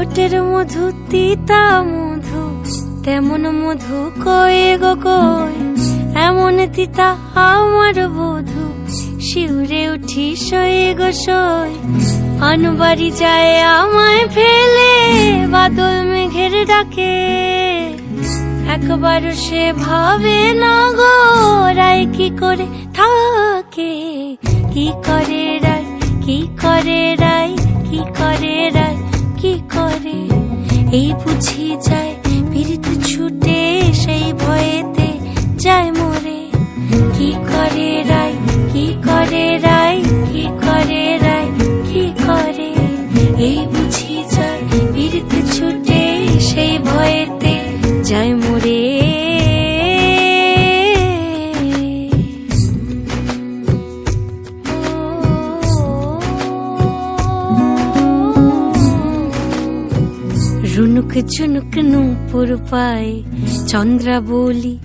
ঠোঁটের মধু তিতা মধু, তেমন মধু কয়ে গো কই, এমন তিতা আমার বধু, শিউরে উঠি সয়ে গো সই। আনবাড়ি যায় আমায় ফেলে, বাদল মেঘের ডাকে, একবার সে ভাবে না গো রায় কি করে থাকে। কি করে রায়, কি করে রায়, কি করে রায়, কি করে, এই বুঝি যায় পীড়িত ছুটে সেই ভয়েতে যায় মরে। কি করে রায়, কি করে রায়, কি করে রায়, কি করে, এই বুঝি যায় পীড়িত ছুটে সেই ভয়েতে যায় মরে। রুনুক ঝুনুক নূপুর পায় চন্দ্রা বলি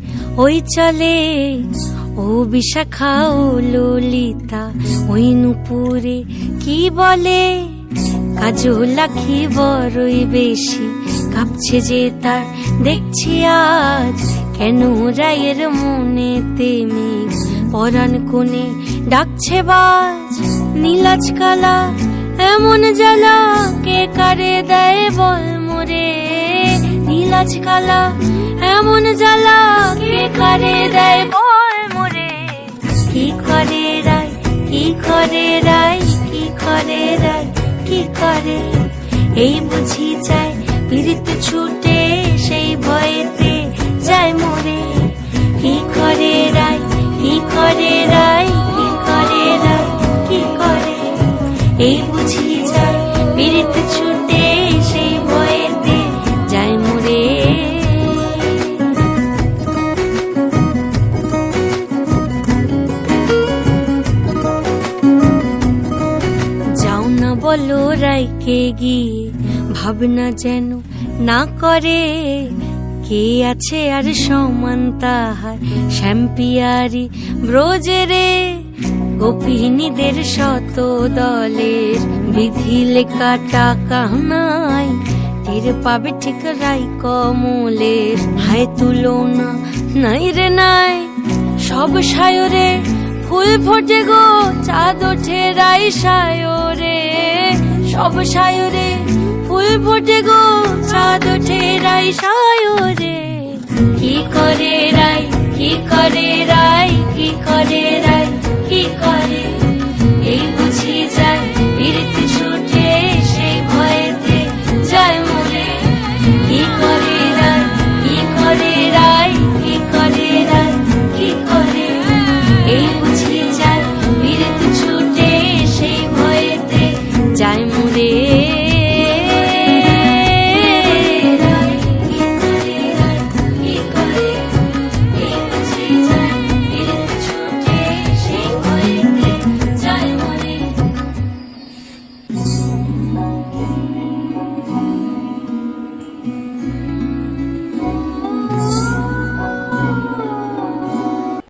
ওই চলে, ও বিশাখা ও ললিতা ওই নূপুরে কি বলে। কাজল আঁখি বড়ই বেশি কাঁপছে যে তার দেখছি আজ, কেন রায়ের মনেতে মেঘ পরাণ কোণে ডাকছে বাজ। নীলাজ কালা এমন জ্বালা কে কারে দেয় বল মোরে, নীলাজ কালা এমন জ্বালা কে কারে দেয় বল মোরে। কি করে রায়, কি করে রায়, কি করে রায়, কি করে, এই বুঝি যায় পীড়িত ছুটে সেই ভয়েতে যায় মরে। কি করে রায়, কি করে রায়, কি করে রায়, কি করে, এই বুঝি যায় পীড়িত ছুটে সেই ভয়েতে যায় মরে। যাও না বলো রায়কে গিয়ে, ভাবনা যেন না করে, কে আছে আর সমান তাহার শ্যাম্পিয়ারি ব্রজেরে। গোপিনীদের শত দলের বিধি লেখা টাকা নাই, টের পাবে ঠিক রাই কমলের হায় তুলনা নাই রে নাই। সব সায়রে ফুল ফোটে গো চাঁদ ওঠে রাই সায়রে, সব সায়রে ফুল ফোটে গো চাঁদ ওঠে রাই সায়রে। কি করে রাই, কি করে রাই, কি করে রাই,